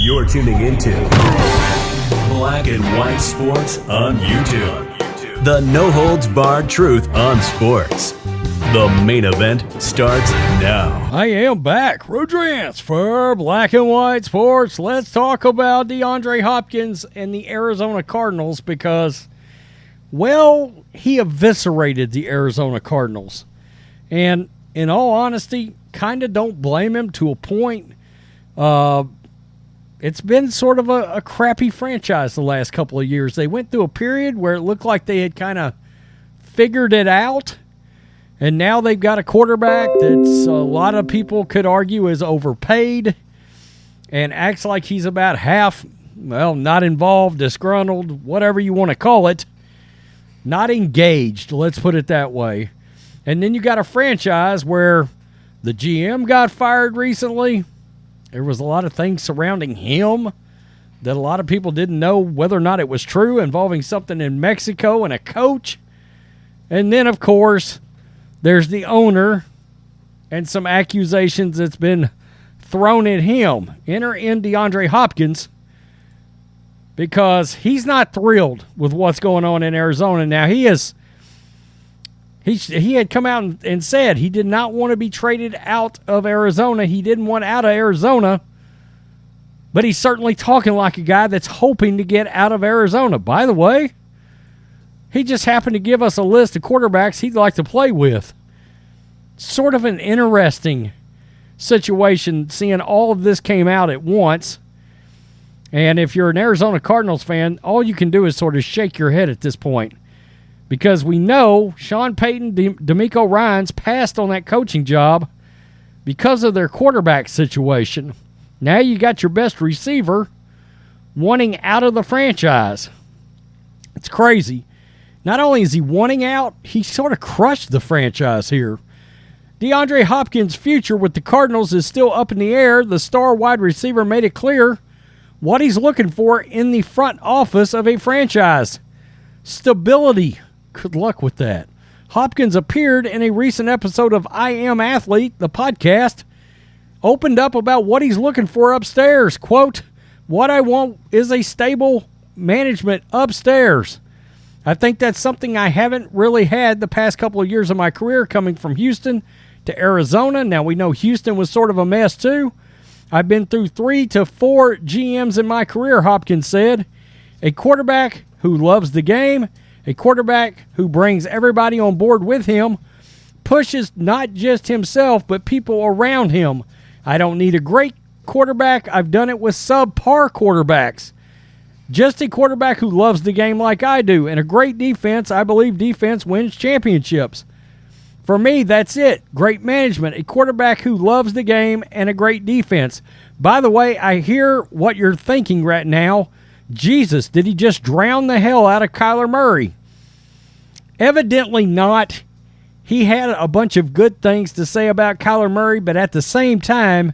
You're tuning into Black and White Sports on YouTube. The no-holds-barred truth on sports. The main event starts now. I am back. Rodrance for Black and White Sports. Let's talk about DeAndre Hopkins and the Arizona Cardinals because, well, he eviscerated the Arizona Cardinals. And in all honesty, kind of don't blame him to a point. It's been sort of a crappy franchise the last couple of years. They went through a period where it looked like they had kind of figured it out, and now they've got a quarterback that's a lot of people could argue is overpaid and acts like he's about half, well, not involved, disgruntled, whatever you want to call it, not engaged, let's put it that way. And then you got a franchise where the GM got fired recently. There was a lot of things surrounding him that a lot of people didn't know whether or not it was true, involving something in Mexico and a coach. And then, of course, there's the owner and some accusations that's been thrown at him. Enter in DeAndre Hopkins because he's not thrilled with what's going on in Arizona. Now, he had come out and said he did not want to be traded out of Arizona. He didn't want out of Arizona, but he's certainly talking like a guy that's hoping to get out of Arizona. By the way, he just happened to give us a list of quarterbacks he'd like to play with. Sort of an interesting situation, seeing all of this came out at once. And if you're an Arizona Cardinals fan, all you can do is sort of shake your head at this point. Because we know Sean Payton, DeMeco Ryans passed on that coaching job because of their quarterback situation. Now you got your best receiver wanting out of the franchise. It's crazy. Not only is he wanting out, he sort of crushed the franchise here. DeAndre Hopkins' future with the Cardinals is still up in the air. The star wide receiver made it clear what he's looking for in the front office of a franchise. Stability. Good luck with that. Hopkins appeared in a recent episode of I Am Athlete, the podcast, opened up about what he's looking for upstairs. Quote, "What I want is a stable management upstairs. I think that's something I haven't really had the past couple of years of my career, coming from Houston to Arizona." Now, we know Houston was sort of a mess too. "I've been through 3 to 4 GMs in my career," Hopkins said. "A quarterback who loves the game, a quarterback who brings everybody on board with him, pushes not just himself but people around him. I don't need a great quarterback. I've done it with subpar quarterbacks. Just a quarterback who loves the game like I do, and a great defense. I believe defense wins championships. For me, that's it. Great management, a quarterback who loves the game, and a great defense." By the way, I hear what you're thinking right now. Jesus, did he just drown the hell out of Kyler Murray? Evidently not. He had a bunch of good things to say about Kyler Murray, but at the same time,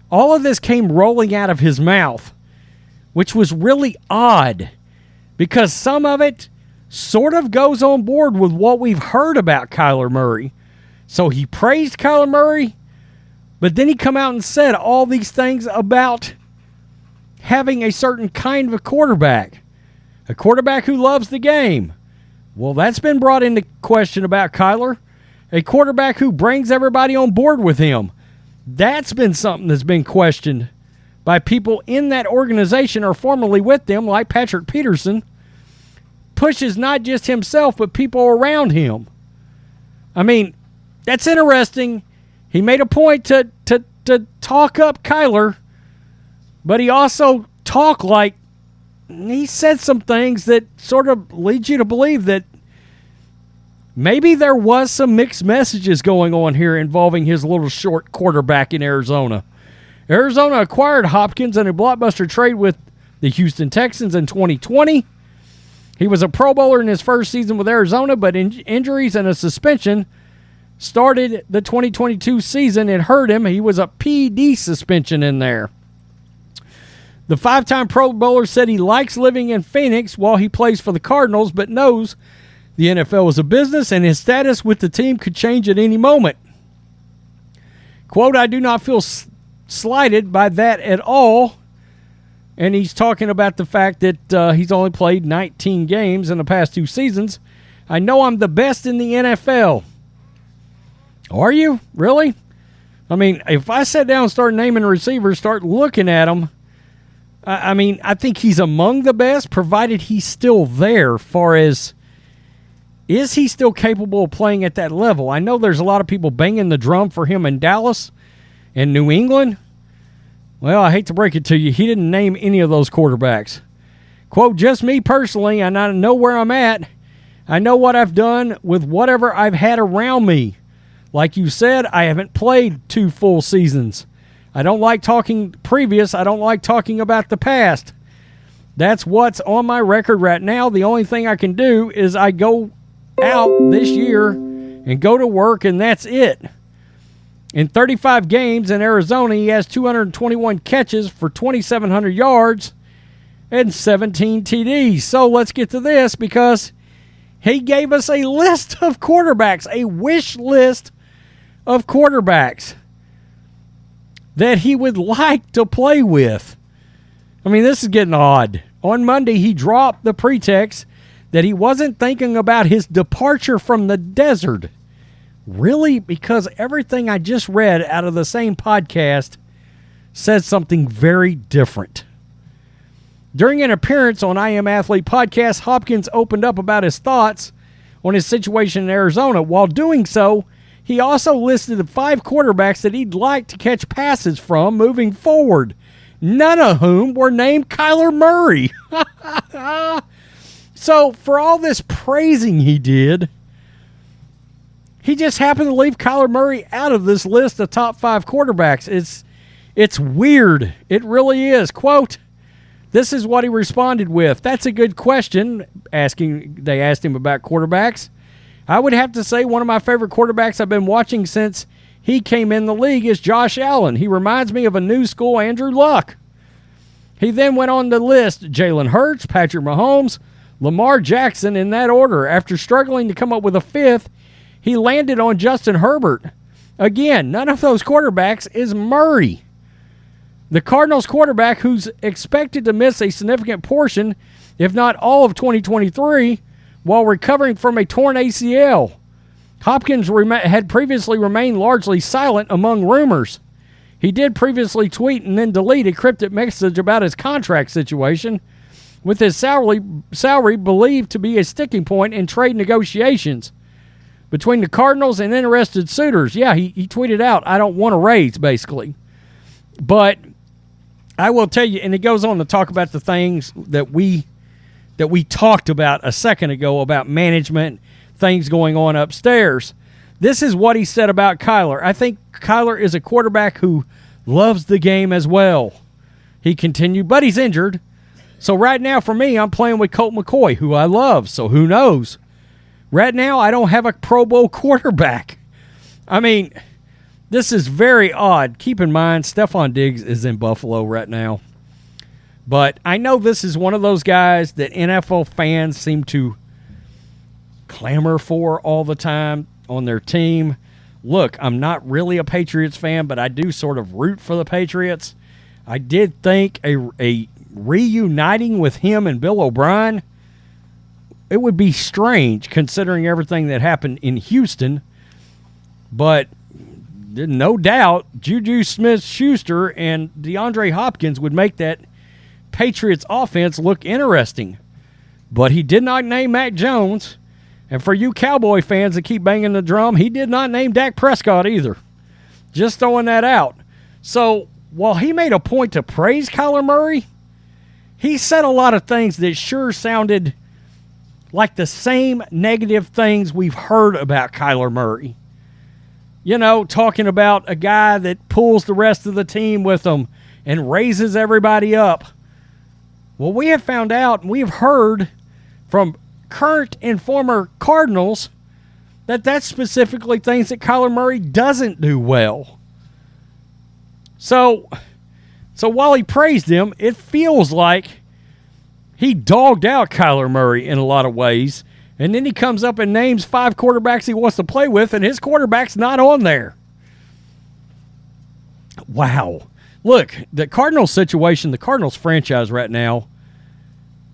all of this came rolling out of his mouth, which was really odd because some of it sort of goes on board with what we've heard about Kyler Murray. So he praised Kyler Murray, but then he come out and said all these things about having a certain kind of a quarterback who loves the game. Well, that's been brought into question about Kyler. A quarterback who brings everybody on board with him. That's been something that's been questioned by people in that organization or formerly with them, like Patrick Peterson. Pushes not just himself, but people around him. I mean, that's interesting. He made a point to talk up Kyler, but he also talked like he said some things that sort of lead you to believe that maybe there was some mixed messages going on here involving his little short quarterback in Arizona. Arizona acquired Hopkins in a blockbuster trade with the Houston Texans in 2020. He was a Pro Bowler in his first season with Arizona, but injuries and a suspension started the 2022 season. It hurt him. He was a PD suspension in there. The 5-time Pro Bowler said he likes living in Phoenix while he plays for the Cardinals, but knows the NFL is a business and his status with the team could change at any moment. Quote, "I do not feel slighted by that at all. and he's talking about the fact that he's only played 19 games in the past 2 seasons. I know I'm the best in the NFL. Are you? Really? I mean, if I sat down and start naming receivers, start looking at them, I think he's among the best, provided he's still there. Far as, is he still capable of playing at that level? I know there's a lot of people banging the drum for him in Dallas and New England. Well, I hate to break it to you, he didn't name any of those quarterbacks. Quote, just me personally, and I know where I'm at. I know what I've done with whatever I've had around me. Like you said, I haven't played 2 full seasons. I don't like talking previous. I don't like talking about the past. That's what's on my record right now. The only thing I can do is I go out this year and go to work, and that's it. In 35 games in Arizona, he has 221 catches for 2,700 yards and 17 TDs. So let's get to this, because he gave us a list of quarterbacks, a wish list of quarterbacks that he would like to play with. I mean, this is getting odd. On Monday, he dropped the pretext that he wasn't thinking about his departure from the desert. Really? Because everything I just read out of the same podcast said something very different. During an appearance on I Am Athlete podcast, Hopkins opened up about his thoughts on his situation in Arizona. While doing so, he also listed the 5 quarterbacks that he'd like to catch passes from moving forward, none of whom were named Kyler Murray. So for all this praising he did, he just happened to leave Kyler Murray out of this list of top 5 quarterbacks. It's weird. It really is. Quote, this is what he responded with. That's a good question. They asked him about quarterbacks. I would have to say one of my favorite quarterbacks I've been watching since he came in the league is Josh Allen. He reminds me of a new school Andrew Luck. He then went on to list Jalen Hurts, Patrick Mahomes, Lamar Jackson in that order. After struggling to come up with a 5th, he landed on Justin Herbert. Again, none of those quarterbacks is Murray. The Cardinals quarterback, who's expected to miss a significant portion, if not all of 2023, while recovering from a torn ACL. Hopkins had previously remained largely silent among rumors. He did previously tweet and then delete a cryptic message about his contract situation, with his salary believed to be a sticking point in trade negotiations between the Cardinals and interested suitors. Yeah, he tweeted out, I don't want a raise, basically. But I will tell you, and it goes on to talk about the things that we talked about a second ago about management, things going on upstairs. This is what he said about Kyler. I think Kyler is a quarterback who loves the game as well. He continued, but he's injured. So right now for me, I'm playing with Colt McCoy, who I love, so who knows? Right now, I don't have a Pro Bowl quarterback. I mean, this is very odd. Keep in mind, Stephon Diggs is in Buffalo right now. But I know this is one of those guys that NFL fans seem to clamor for all the time on their team. Look, I'm not really a Patriots fan, but I do sort of root for the Patriots. I did think a reuniting with him and Bill O'Brien, it would be strange considering everything that happened in Houston. But no doubt, Juju Smith-Schuster and DeAndre Hopkins would make that Patriots offense look interesting. But he did not name Mac Jones. And for you Cowboy fans that keep banging the drum, he did not name Dak Prescott either. Just throwing that out. So while he made a point to praise Kyler Murray, he said a lot of things that sure sounded like the same negative things we've heard about Kyler Murray. You know, talking about a guy that pulls the rest of the team with him and raises everybody up. Well, we have found out and we have heard from current and former Cardinals that that's specifically things that Kyler Murray doesn't do well. So while he praised him, it feels like he dogged out Kyler Murray in a lot of ways. And then he comes up and names 5 quarterbacks he wants to play with, and his quarterback's not on there. Wow. Look, the Cardinals situation, the Cardinals franchise right now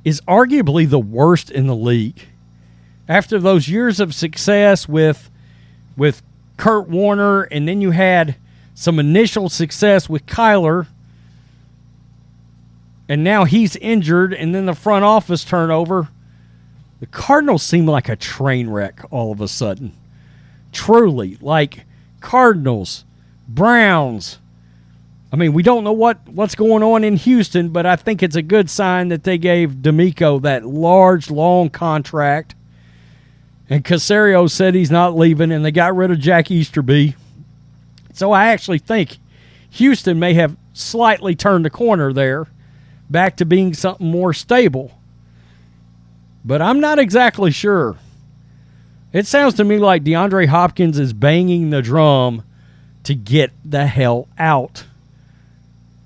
is arguably the worst in the league. After those years of success with Kurt Warner, and then you had some initial success with Kyler, and now he's injured, and then the front office turnover, the Cardinals seem like a train wreck all of a sudden. Truly, like Cardinals, Browns. I mean, we don't know what's going on in Houston, but I think it's a good sign that they gave D'Amico that large, long contract. And Caserio said he's not leaving, and they got rid of Jack Easterby. So I actually think Houston may have slightly turned the corner there, back to being something more stable. But I'm not exactly sure. It sounds to me like DeAndre Hopkins is banging the drum to get the hell out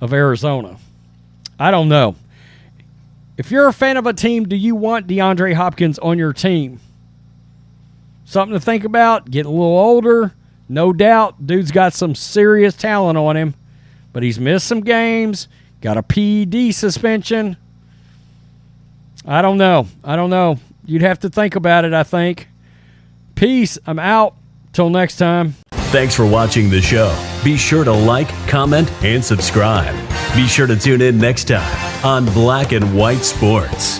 of Arizona. I don't know. If you're a fan of a team, do you want DeAndre Hopkins on your team? Something to think about. Getting a little older. No doubt, dude's got some serious talent on him. But he's missed some games. Got a PED suspension. I don't know. You'd have to think about it, I think. Peace. I'm out. Till next time. Thanks for watching the show. Be sure to like, comment, and subscribe. Be sure to tune in next time on Black and White Sports.